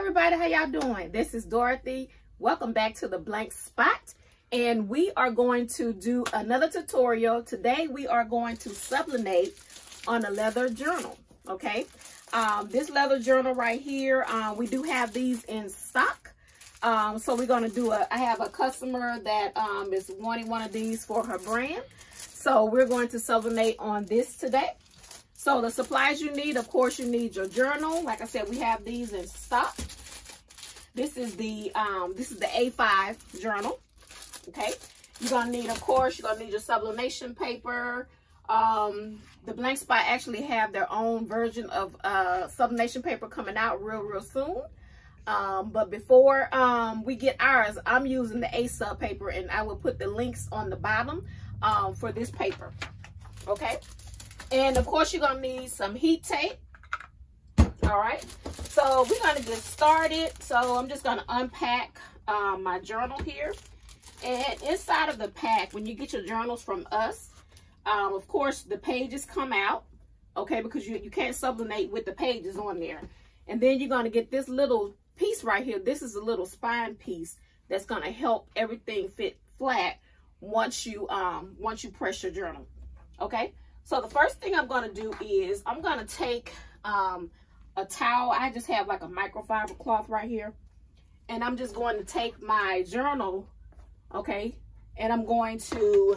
everybody, how y'all doing? This is Dorothy. Welcome back to the Blank Spot, and we are going to do another tutorial. Today we are going to sublimate on a leather journal. Okay, this leather journal right here, we do have these in stock. So we're going to do I have a customer that is wanting one of these for her brand, so we're going to sublimate on this today. So the supplies you need, of course, you need your journal. Like I said, we have these in stock. This is the A5 journal. Okay, you're gonna need, of course, you're gonna need your sublimation paper. The Blank Spot actually have their own version of sublimation paper coming out real soon. But before we get ours, I'm using the A-Sub paper, and I will put the links on the bottom for this paper. Okay. And of course, you're gonna need some heat tape. All right, so we're gonna get started. So I'm just gonna unpack my journal here. And inside of the pack, when you get your journals from us, of course, the pages come out, okay, because you can't sublimate with the pages on there. And then you're gonna get this little piece right here. This is a little spine piece that's gonna help everything fit flat once you press your journal. Okay. So the first thing I'm going to do is I'm going to take a towel. I just have like a microfiber cloth right here. And I'm just going to take my journal, okay, and I'm going to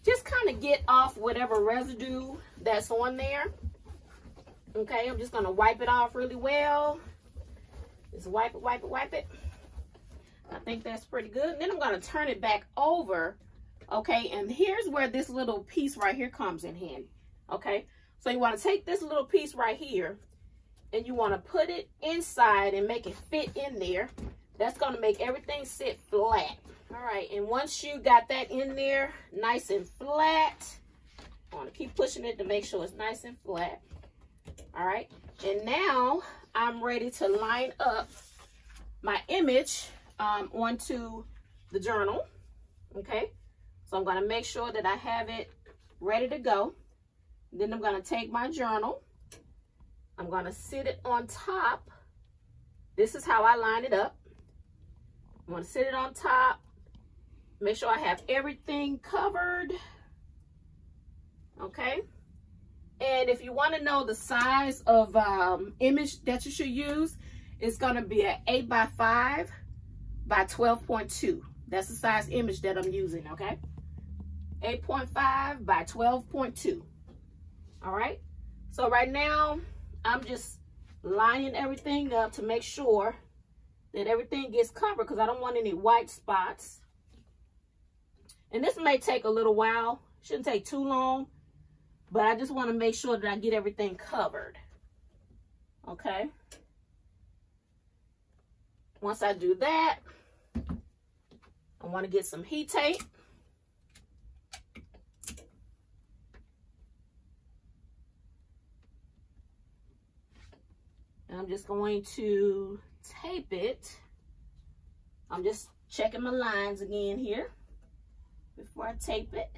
just kind of get off whatever residue that's on there. Okay, I'm just going to wipe it off really well. Just wipe it. I think that's pretty good. And then I'm going to turn it back over. Okay, and here's where this little piece right here comes in handy. Okay, so you want to take this little piece right here and you want to put it inside and make it fit in there. That's going to make everything sit flat. All right, and once you got that in there nice and flat, I want to keep pushing it to make sure it's nice and flat. All right, and now I'm ready to line up my image onto the journal. Okay. So I'm going to make sure that I have it ready to go. Then I'm going to take my journal. I'm going to sit it on top. This is how I line it up. I'm going to sit it on top. Make sure I have everything covered. Okay. And if you want to know the size of image that you should use, it's going to be an 8x5 by 12.2. That's the size image that I'm using, okay? 8.5 by 12.2. All right. So right now, I'm just lining everything up to make sure that everything gets covered because I don't want any white spots. And this may take a little while. Shouldn't take too long. But I just want to make sure that I get everything covered. Okay. Once I do that, I want to get some heat tape. And I'm just going to tape it. I'm just checking my lines again here before I tape it.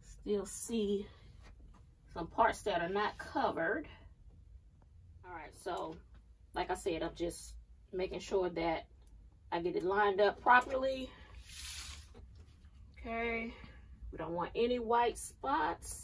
Still see some parts that are not covered. All right, so like I said, I'm just making sure that I get it lined up properly. Okay, we don't want any white spots.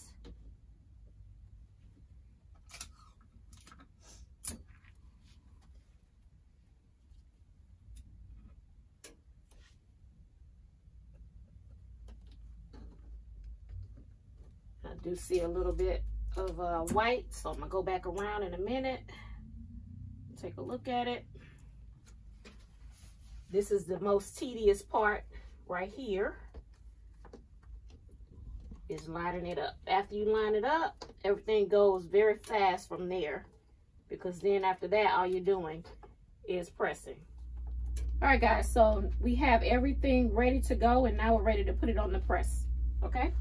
I do see a little bit of white, so I'm gonna go back around in a minute. Take a look at it. This is the most tedious part right here, is lining it up. After you line it up, everything goes very fast from there, because then after that, all you're doing is pressing. All right, guys, so we have everything ready to go, and now we're ready to put it on the press. Okay,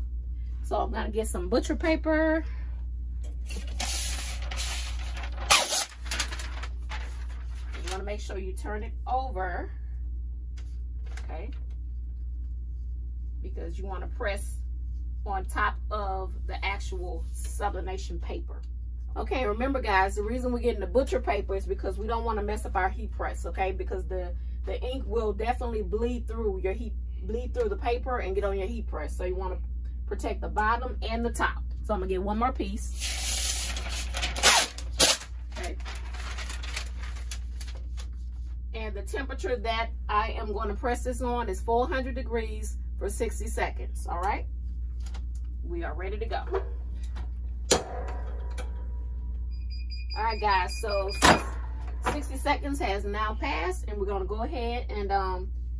so I'm gonna get some butcher paper. You want to make sure you turn it over, okay, because you want to press on top of the actual sublimation paper. Okay, remember guys, the reason we're getting the butcher paper is because we don't want to mess up our heat press, okay? Because the ink will definitely bleed through the paper and get on your heat press. So you want to protect the bottom and the top. So I'm gonna get one more piece. Okay. And the temperature that I am going to press this on is 400 degrees for 60 seconds. All right, we are ready to go. All right guys, so 60 seconds has now passed, and we're going to go ahead and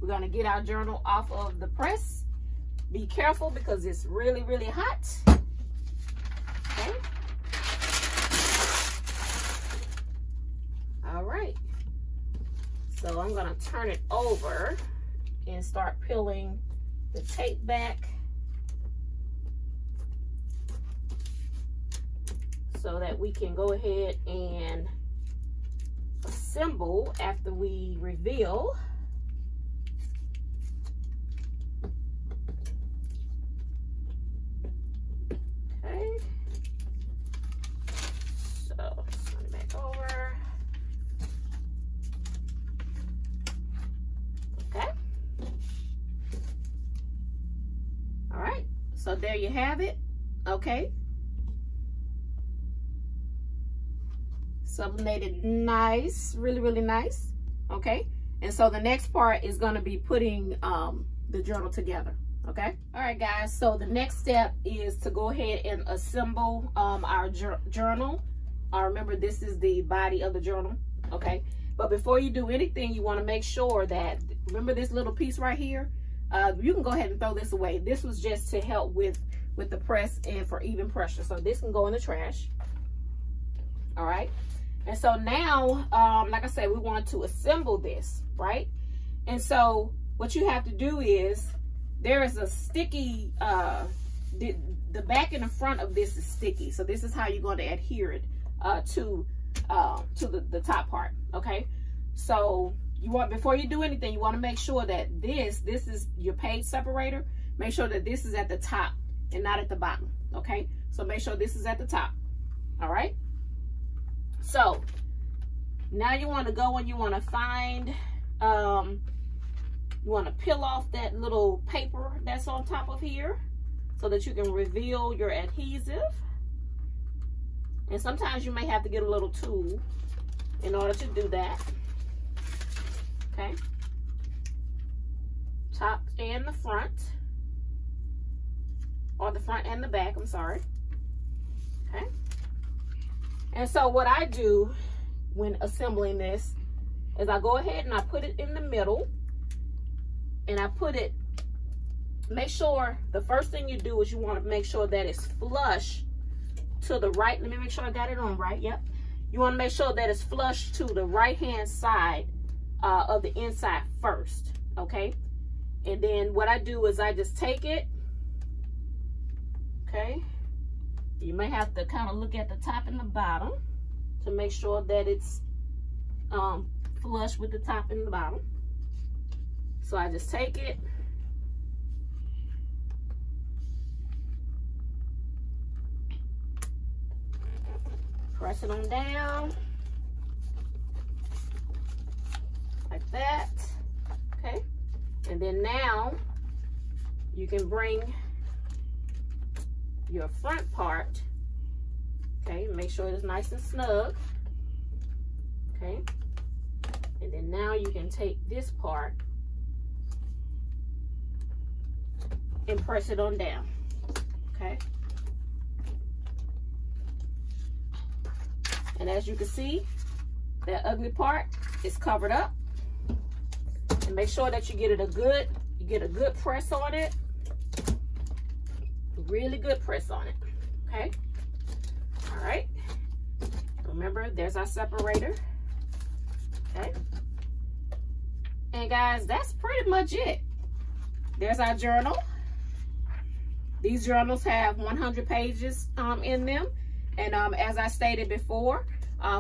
we're going to get our journal off of the press. Be careful because it's really, really hot. Okay. All right. So I'm going to turn it over and start peeling the tape back so that we can go ahead and assemble after we reveal. Okay. So turn it back over. Okay. All right. So there you have it. Okay. Sublimated nice, really, really nice. Okay. And so the next part is going to be putting the journal together. Okay. All right, guys. So the next step is to go ahead and assemble our journal. Remember, this is the body of the journal. Okay. But before you do anything, you want to make sure that, remember this little piece right here? You can go ahead and throw this away. This was just to help with the press and for even pressure. So this can go in the trash. All right. And so now, like I said, we want to assemble this, right? And so what you have to do is, there is a sticky, the back and the front of this is sticky. So this is how you're going to adhere it to the top part, okay? So you want, before you do anything, you want to make sure that this is your page separator. Make sure that this is at the top and not at the bottom, okay? So make sure this is at the top, all right? So now you want to go and you want to find, you want to peel off that little paper that's on top of here so that you can reveal your adhesive. And sometimes you may have to get a little tool in order to do that. Okay. Top and the front. Or the front and the back, I'm sorry. Okay. And so what I do when assembling this is I go ahead and I put it in the middle. And I put it, make sure, the first thing you do is you want to make sure that it's flush to the right. Let me make sure I got it on right. Yep. You want to make sure that it's flush to the right-hand side of the inside first. Okay. And then what I do is I just take it. Okay. You may have to kind of look at the top and the bottom to make sure that it's flush with the top and the bottom. So I just take it, press it on down, like that, okay? And then now you can bring your front part, okay? Make sure it's nice and snug, okay? And then now you can take this part and press it on down, okay? And as you can see, that ugly part is covered up. And make sure that you get a good press on it. Really good press on it, okay? All right. Remember, there's our separator, okay? And guys, that's pretty much it. There's our journal. These journals have 100 pages in them. And as I stated before,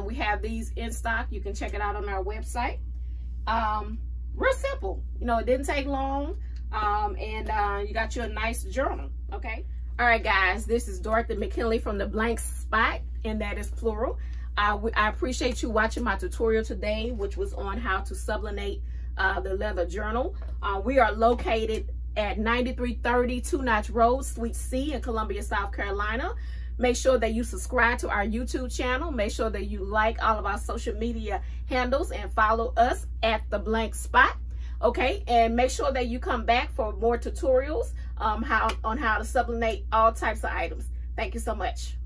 we have these in stock. You can check it out on our website. Real simple. You know, it didn't take long. And you got you a nice journal, okay? All right, guys, this is Dorothy McKinley from the Blank Spot, and that is plural. I appreciate you watching my tutorial today, which was on how to sublimate the leather journal. We are located at 9330 Two Notch Road, Suite C in Columbia, South Carolina. Make sure that you subscribe to our YouTube channel. Make sure that you like all of our social media handles and follow us at the Blank Spot. Okay, and make sure that you come back for more tutorials on how to sublimate all types of items. Thank you so much.